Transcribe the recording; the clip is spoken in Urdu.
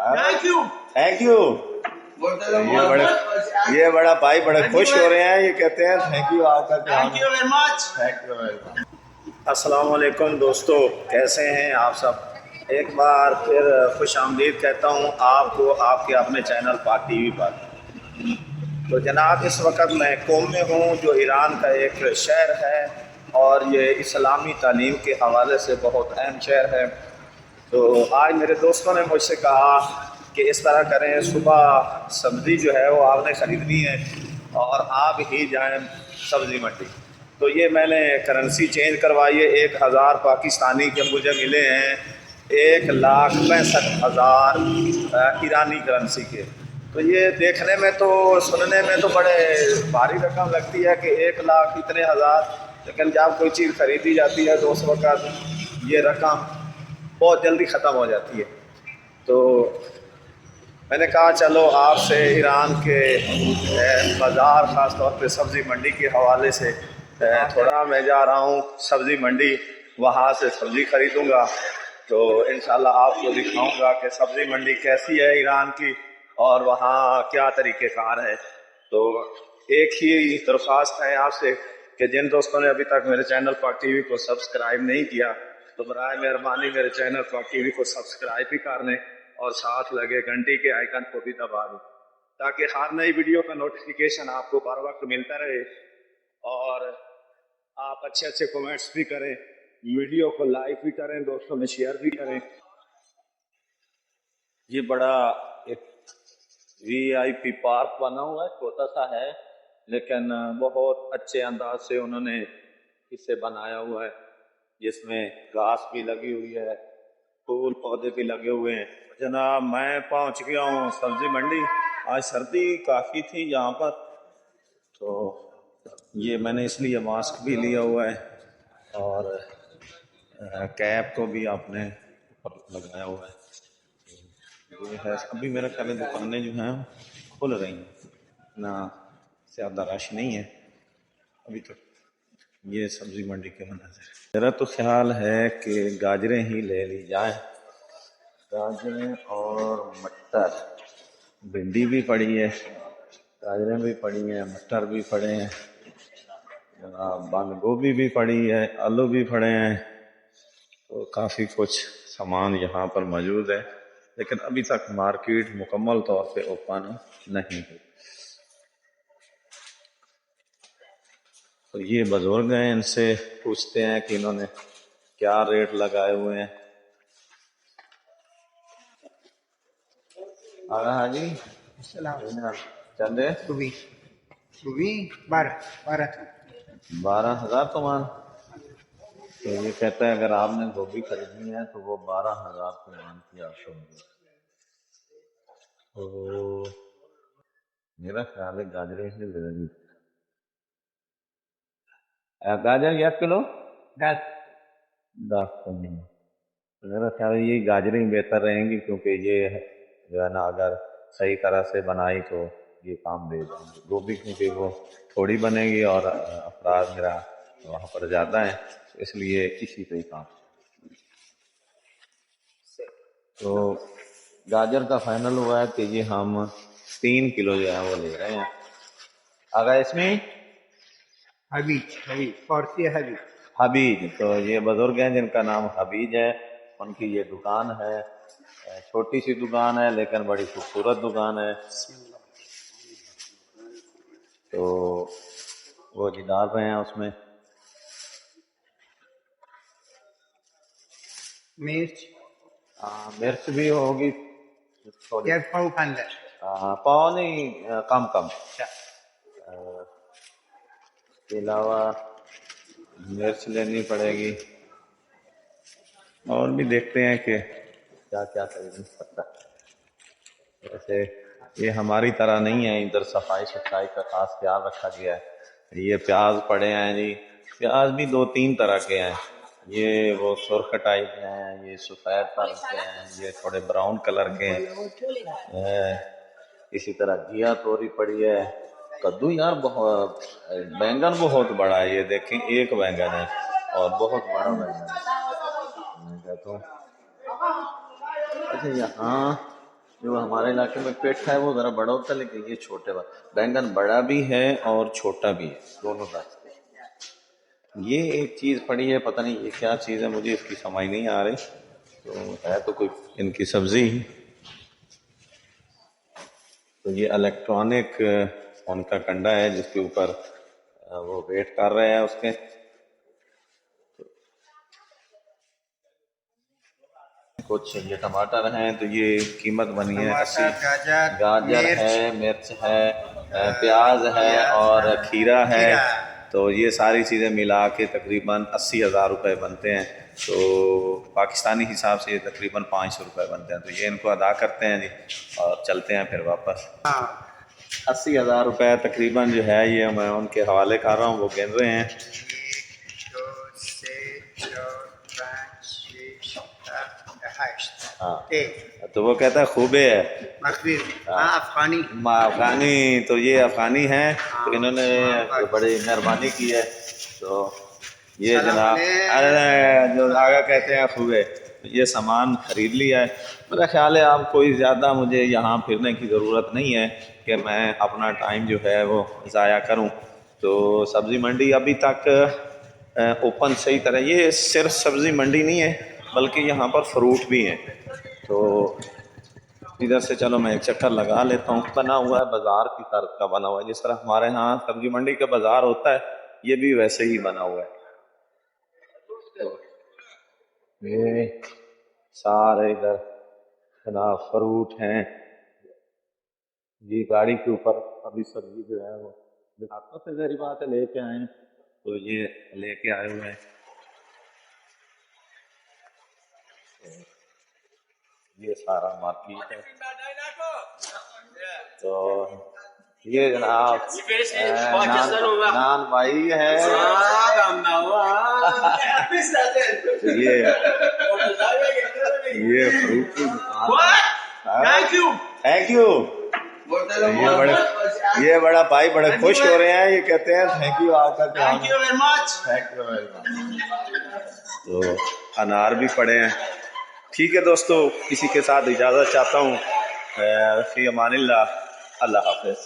Thank you. یہ بڑا بھائی بڑے خوش ہو رہے ہیں, یہ کہتے ہیں تھینک یو آپ کا. Thank you very much. السلام علیکم دوستو, کیسے ہیں آپ سب؟ ایک بار پھر خوش آمدید کہتا ہوں آپ کو آپ کے اپنے چینل پاک ٹی وی پر. تو جناب اس وقت میں قوم میں ہوں جو ایران کا ایک شہر ہے اور یہ اسلامی تعلیم کے حوالے سے بہت اہم شہر ہے. تو آج میرے دوستوں نے مجھ سے کہا کہ اس طرح کریں, صبح سبزی جو ہے وہ آپ نے خریدنی ہے اور آپ ہی جائیں سبزی منڈی. تو یہ میں نے کرنسی چینج کروائی ہے, 1000 پاکستانی کے مجھے ملے ہیں 1,65,000 ایرانی کرنسی کے. تو یہ دیکھنے میں تو سننے میں تو بڑے بھاری رقم لگتی ہے کہ 1 لاکھ اتنے ہزار, لیکن جب کوئی چیز خریدی جاتی ہے تو اس وقت یہ رقم بہت جلدی ختم ہو جاتی ہے. تو میں نے کہا چلو آپ سے ایران کے بازار, خاص طور پہ سبزی منڈی کے حوالے سے تھوڑا, میں جا رہا ہوں سبزی منڈی, وہاں سے سبزی خریدوں گا تو انشاءاللہ آپ کو دکھاؤں گا کہ سبزی منڈی کیسی ہے ایران کی اور وہاں کیا طریقہ کار ہے. تو ایک ہی درخواست ہے آپ سے کہ جن دوستوں نے ابھی تک میرے چینل پاک ٹی وی کو سبسکرائب نہیں کیا تو برائے مہربانی میرے چینل پاک ٹی وی کو سبسکرائب بھی کر لیں اور ساتھ لگے گھنٹی کے آئیکن کو بھی دبا دیں تاکہ ہر نئی ویڈیو کا نوٹیفیکیشن آپ کو بر وقت ملتا رہے. اور آپ اچھے اچھے کومنٹس بھی کریں, ویڈیو کو لائک بھی کریں, دوستوں میں شیئر بھی کریں. یہ بڑا ایک VIP پارک بنا ہوا ہے, چھوٹا سا ہے لیکن بہت اچھے انداز سے انہوں نے اسے بنایا ہوا ہے, جس میں گھاس بھی لگی ہوئی ہے, پھول پودے بھی لگے ہوئے ہیں. جناب میں پہنچ گیا ہوں سبزی منڈی. آج سردی کافی تھی یہاں پر, تو یہ میں نے اس لیے ماسک بھی لیا ہوا ہے اور کیپ کو بھی آپ نے اوپر لگایا ہوا ہے. یہ ہے ابھی میرا خیال ہے دکانیں جو ہیں کھل رہی ہیں, اتنا زیادہ رش نہیں ہے ابھی تک. یہ سبزی منڈی کے مناظر. میرا تو خیال ہے کہ گاجریں ہی لے لی جائیں, گاجریں اور مٹر. بھنڈی بھی پڑی ہے, گاجریں بھی پڑی ہیں, مٹر بھی پڑے ہیں, بند گوبھی بھی پڑی ہے, آلو بھی پڑے ہیں. تو کافی کچھ سامان یہاں پر موجود ہے, لیکن ابھی تک مارکیٹ مکمل طور پہ اوپن نہیں ہے. تو یہ بزرگ ہیں, ان سے پوچھتے ہیں کہ انہوں نے کیا ریٹ لگائے ہوئے ہیں. آگا حاجی چندے 12,000 تومان. تو یہ کہتا ہے اگر آپ نے گوبھی خریدنی ہے تو وہ 12,000 تومان کی آپ کو ملے. تو میرا خیال ہے گاجریں ہی لے لیں. گاجر 1 کلو 10 تومان. میرا خیال ہے یہ گاجریں بہتر رہیں گی کیونکہ یہ جو ہے نا اگر صحیح طرح سے بنائی تو یہ کام دے دیں گے. گوبھی کیونکہ وہ تھوڑی بنے گی اور افراد میرا وہاں پر زیادہ ہیں, اس لیے اسی پہ ہی کام. تو گاجر کا فائنل ہوا ہے کہ یہ ہم 3 کلو جو ہے وہ لے رہے ہیں. آگا اس میں حبیج. تو یہ بزرگ ہیں جن کا نام حبیج ہے, ان کی یہ دکان ہے, چھوٹی سی دکان ہے لیکن بڑی خوبصورت دکان ہے. تو وہ جی ڈال رہے ہیں اس میں مرچ بھی ہوگی تھوڑی, پاؤ نہیں, کم کم. اس کے علاوہ مرچ لینی پڑے گی, اور بھی دیکھتے ہیں کہ کیا کیا خرید سکتا ہے. ویسے یہ ہماری طرح نہیں ہے, ادھر صفائی ستھرائی کا خاص خیال رکھا گیا ہے. یہ پیاز پڑے ہیں جی, پیاز بھی 2-3 طرح کے ہیں. یہ وہ سرخ ٹائپ کے ہیں, یہ سفید رنگ کے ہیں, یہ تھوڑے براؤن کلر کے ہیں. اسی طرح گھیا توری پڑی ہے. کدو یار بہت, بینگن بہت بڑا ہے, یہ دیکھیں ایک بینگن ہے اور بہت بڑا بینگن ہے. میں کہتا ہوں اچھا یہاں جو ہمارے علاقے میں پیٹھا ہے وہ ذرا بڑا ہوتا ہے، لیکن یہ چھوٹے بینگن بڑا بھی ہے اور چھوٹا بھی ہے، دونوں طرح۔ یہ ایک چیز پڑی ہے، پتہ نہیں یہ کیا چیز ہے، مجھے اس کی سمجھ نہیں آ رہی، تو ہے تو کوئی ان کی سبزی ہی۔ تو یہ الیکٹرانک ان کا کنڈا ہے جس کے اوپر وہ ویٹ کر رہے ہیں اس کے۔ کچھ یہ ٹماٹر ہیں تو یہ قیمت بنی ہے 80، گاجر ہے، مرچ ہے، پیاز ہے اور کھیرا ہے، تو یہ ساری چیزیں ملا کے تقریباً 80,000 روپے بنتے ہیں، تو پاکستانی حساب سے یہ تقریباً 500 روپے بنتے ہیں، تو یہ ان کو ادا کرتے ہیں جی اور چلتے ہیں پھر واپس۔ 80,000 روپے تقریباً جو ہے یہ میں ان کے حوالے کر رہا ہوں، وہ گن رہے ہیں۔ 1 2 3 4 5 6 7 8 ہاں تو وہ کہتا ہے خوبے ہے افغانی افغانی، تو یہ افغانی ہیں، تو انہوں نے بڑی مہربانی کی ہے، تو یہ جناب جو آگا کہتے ہیں خوبے، یہ سامان خرید لیا ہے۔ میرا خیال ہے اب کوئی زیادہ مجھے یہاں پھرنے کی ضرورت نہیں ہے کہ میں اپنا ٹائم جو ہے وہ ضائع کروں، تو سبزی منڈی ابھی تک اوپن صحیح طرح، یہ صرف سبزی منڈی نہیں ہے بلکہ یہاں پر فروٹ بھی ہیں، تو ادھر سے چلو میں ایک چکر لگا لیتا ہوں۔ بنا ہوا ہے بازار کی طرح کا بنا ہوا ہے، جس طرح ہمارے ہاں سبزی منڈی کا بازار ہوتا ہے یہ بھی ویسے ہی بنا ہوا ہے۔ یہ سارے ادھر جناب فروٹ ہیں، یہ گاڑی کے اوپر ابھی سبزی جو ہے وہ دکھاتا سے ظاہری بات ہے لے کے آئے ہیں، تو یہ لے کے آئے ہوئے ہیں۔ یہ سارا مارکیٹ ہے، تو یہ جناب نان بھائی ہے، یہ فروٹ کی تھینک یو، یہ بڑا بھائی بڑے خوش ہو رہے ہیں، یہ کہتے ہیں تھینک یو آپ کا، تھینک یو ویری مچ۔ تو انار بھی پڑے ہیں۔ ٹھیک ہے دوستو، کسی کے ساتھ اجازت چاہتا ہوں، فی امان اللہ، اللہ حافظ۔